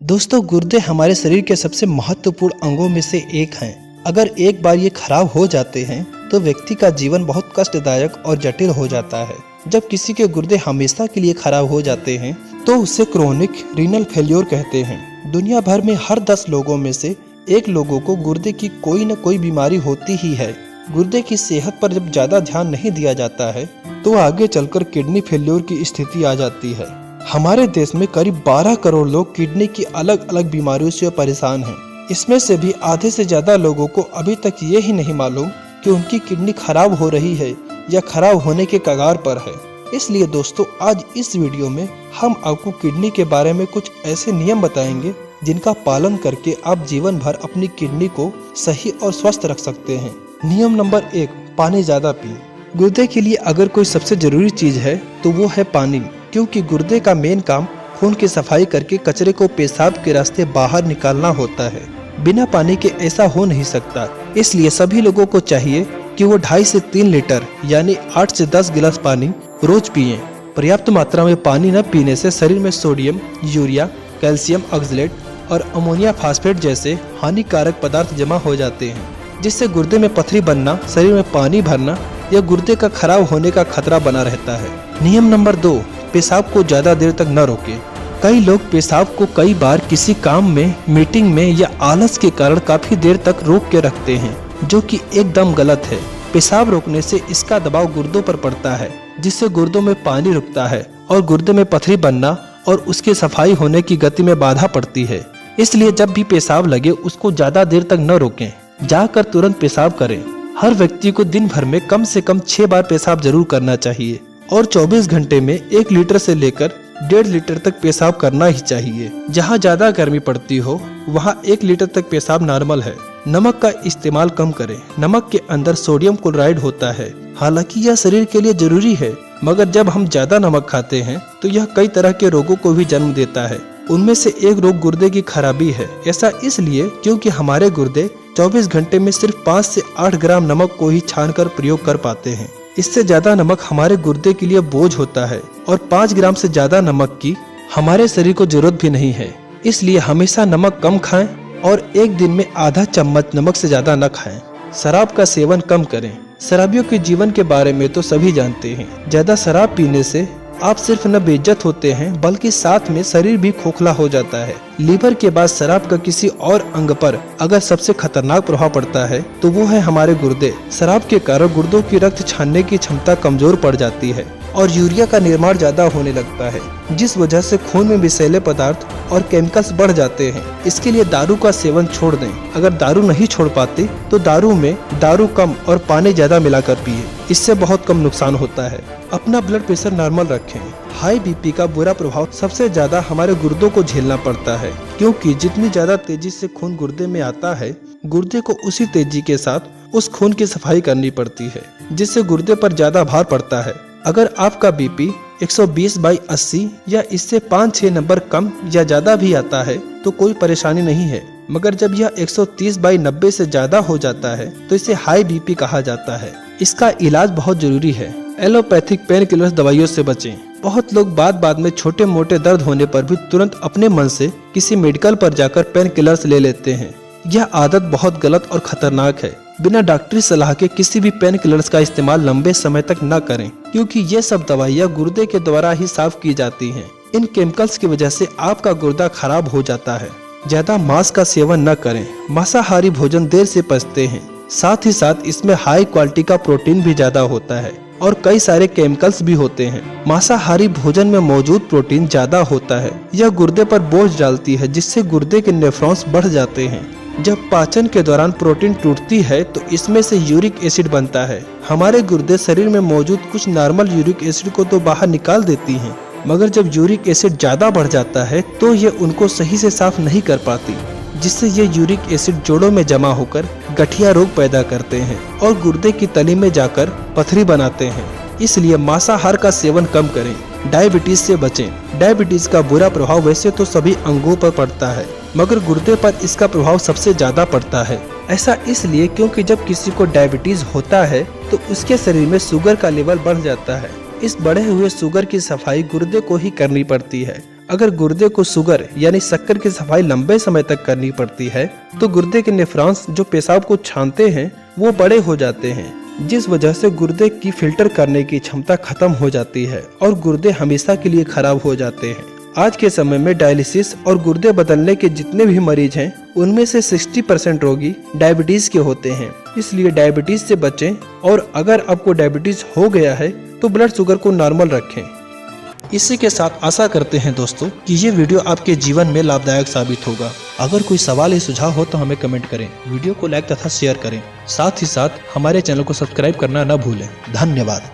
दोस्तों, गुर्दे हमारे शरीर के सबसे महत्वपूर्ण अंगों में से एक हैं। अगर एक बार ये खराब हो जाते हैं तो व्यक्ति का जीवन बहुत कष्टदायक और जटिल हो जाता है। जब किसी के गुर्दे हमेशा के लिए खराब हो जाते हैं तो उसे क्रोनिक रीनल फेल्योर कहते हैं। दुनिया भर में हर 10 लोगों में से 1 लोगों को गुर्दे की कोई न कोई बीमारी होती ही है। गुर्दे की सेहत पर जब ज्यादा ध्यान नहीं दिया जाता है तो आगे चलकर किडनी फेल्योर की स्थिति आ जाती है। हमारे देश में करीब 12 करोड़ लोग किडनी की अलग अलग बीमारियों से परेशान हैं। इसमें से भी आधे से ज्यादा लोगों को अभी तक ये ही नहीं मालूम कि उनकी किडनी खराब हो रही है या खराब होने के कगार पर है। इसलिए दोस्तों, आज इस वीडियो में हम आपको किडनी के बारे में कुछ ऐसे नियम बताएंगे जिनका पालन करके आप जीवन भर अपनी किडनी को सही और स्वस्थ रख सकते हैं। नियम नंबर 1, पानी ज्यादा पिए। गुर्दे के लिए अगर कोई सबसे जरूरी चीज है तो वो है पानी, क्योंकि गुर्दे का मेन काम खून की सफाई करके कचरे को पेशाब के रास्ते बाहर निकालना होता है। बिना पानी के ऐसा हो नहीं सकता। इसलिए सभी लोगों को चाहिए कि वो 2.5 से 3 लीटर यानी 8 से 10 गिलास पानी रोज पिएं। पर्याप्त मात्रा में पानी न पीने से शरीर में सोडियम, यूरिया, कैल्शियम ऑक्सलेट और अमोनिया फास्फेट जैसे हानिकारक पदार्थ जमा हो जाते हैं, जिससे गुर्दे में पथरी बनना, शरीर में पानी भरना या गुर्दे का खराब होने का खतरा बना रहता है। नियम नंबर 2, पेशाब को ज्यादा देर तक न रोकें। कई लोग पेशाब को कई बार किसी काम में, मीटिंग में या आलस के कारण काफी देर तक रोक के रखते हैं, जो कि एकदम गलत है। पेशाब रोकने से इसका दबाव गुर्दों पर पड़ता है, जिससे गुर्दों में पानी रुकता है और गुर्दे में पथरी बनना और उसकी सफाई होने की गति में बाधा पड़ती है। इसलिए जब भी पेशाब लगे उसको ज्यादा देर तक न रोकें, जाकर तुरंत पेशाब करें। हर व्यक्ति को दिन भर में कम से कम 6 बार पेशाब जरूर करना चाहिए और 24 घंटे में 1 लीटर से लेकर 1.5 लीटर तक पेशाब करना ही चाहिए। जहाँ ज्यादा गर्मी पड़ती हो वहाँ 1 लीटर तक पेशाब नॉर्मल है। नमक का इस्तेमाल कम करें। नमक के अंदर सोडियम क्लोराइड होता है। हालांकि यह शरीर के लिए जरूरी है, मगर जब हम ज्यादा नमक खाते हैं तो यह कई तरह के रोगों को भी जन्म देता है। उनमें से एक रोग गुर्दे की खराबी है। ऐसा इसलिए क्योंकि हमारे गुर्दे 24 घंटे में सिर्फ 5 से 8 ग्राम नमक को ही छानकर प्रयोग कर पाते हैं। इससे ज्यादा नमक हमारे गुर्दे के लिए बोझ होता है और 5 ग्राम से ज्यादा नमक की हमारे शरीर को जरूरत भी नहीं है। इसलिए हमेशा नमक कम खाएं और एक दिन में आधा चम्मच नमक से ज्यादा न खाएं। शराब का सेवन कम करें। शराबियों के जीवन के बारे में तो सभी जानते हैं। ज्यादा शराब पीने से आप सिर्फ न बेइज्जत होते हैं बल्कि साथ में शरीर भी खोखला हो जाता है। लीवर के बाद शराब का किसी और अंग पर अगर सबसे खतरनाक प्रभाव पड़ता है तो वो है हमारे गुर्दे। शराब के कारण गुर्दों की रक्त छानने की क्षमता कमजोर पड़ जाती है और यूरिया का निर्माण ज्यादा होने लगता है, जिस वजह से खून में विषैले पदार्थ और केमिकल्स बढ़ जाते हैं। इसके लिए दारू का सेवन छोड़ दें। अगर दारू नहीं छोड़ पाते तो दारू में दारू कम और पानी ज्यादा मिलाकर पिए। इससे बहुत कम नुकसान होता है। अपना ब्लड प्रेशर नॉर्मल रखें। हाई बीपी का बुरा प्रभाव सबसे ज्यादा हमारे गुर्दों को झेलना पड़ता है, क्योंकि जितनी ज्यादा तेजी से खून गुर्दे में आता है, गुर्दे को उसी तेजी के साथ उस खून की सफाई करनी पड़ती है, जिससे गुर्दे पर ज्यादा भार पड़ता है। अगर आपका बीपी 120/80 या इससे 5-6 नंबर कम या ज्यादा भी आता है तो कोई परेशानी नहीं है, मगर जब यह 130/90 से ज्यादा हो जाता है तो इसे हाई बीपी कहा जाता है। इसका इलाज बहुत जरूरी है। एलोपैथिक पेन किलर्स दवाइयों से बचें। बहुत लोग बाद में छोटे मोटे दर्द होने पर भी तुरंत अपने मन से किसी मेडिकल पर जाकर पेन किलर्स ले लेते हैं। यह आदत बहुत गलत और खतरनाक है। बिना डॉक्टरी सलाह के किसी भी पेन किलर्स का इस्तेमाल लंबे समय तक न करें, क्योंकि ये सब दवाइयाँ गुर्दे के द्वारा ही साफ की जाती हैं। इन केमिकल्स की वजह से आपका गुर्दा खराब हो जाता है। ज्यादा मांस का सेवन न करें। मांसाहारी भोजन देर से पचते हैं। साथ ही साथ इसमें हाई क्वालिटी का प्रोटीन भी ज्यादा होता है और कई सारे केमिकल्स भी होते हैं। मांसाहारी भोजन में मौजूद प्रोटीन ज्यादा होता है। यह गुर्दे पर बोझ डालती है, जिससे गुर्दे के नेफ्रॉन्स बढ़ जाते हैं। जब पाचन के दौरान प्रोटीन टूटती है तो इसमें से यूरिक एसिड बनता है। हमारे गुर्दे शरीर में मौजूद कुछ नॉर्मल यूरिक एसिड को तो बाहर निकाल देती हैं, मगर जब यूरिक एसिड ज्यादा बढ़ जाता है तो ये उनको सही से साफ नहीं कर पाती, जिससे ये यूरिक एसिड जोड़ों में जमा होकर गठिया रोग पैदा करते हैं और गुर्दे की तली में जाकर पथरी बनाते हैं। इसलिए मांसाहार का सेवन कम करें। डायबिटीज से बचें। डायबिटीज का बुरा प्रभाव वैसे तो सभी अंगों पर पड़ता है, मगर गुर्दे पर इसका प्रभाव सबसे ज्यादा पड़ता है। ऐसा इसलिए क्योंकि जब किसी को डायबिटीज होता है तो उसके शरीर में शुगर का लेवल बढ़ जाता है। इस बढ़े हुए शुगर की सफाई गुर्दे को ही करनी पड़ती है। अगर गुर्दे को शुगर यानी शक्कर की सफाई लंबे समय तक करनी पड़ती है तो गुर्दे के नेफ्रॉन्स जो पेशाब को छानते हैं वो बड़े हो जाते हैं, जिस वजह से गुर्दे की फिल्टर करने की क्षमता खत्म हो जाती है और गुर्दे हमेशा के लिए खराब हो जाते हैं। आज के समय में डायलिसिस और गुर्दे बदलने के जितने भी मरीज हैं उनमें से 60% रोगी डायबिटीज के होते हैं। इसलिए डायबिटीज से बचें और अगर आपको डायबिटीज हो गया है तो ब्लड शुगर को नॉर्मल रखें। इसी के साथ आशा करते हैं दोस्तों कि ये वीडियो आपके जीवन में लाभदायक साबित होगा। अगर कोई सवाल या सुझाव हो तो हमें कमेंट करें, वीडियो को लाइक तथा शेयर करें। साथ ही साथ हमारे चैनल को सब्सक्राइब करना न भूलें। धन्यवाद।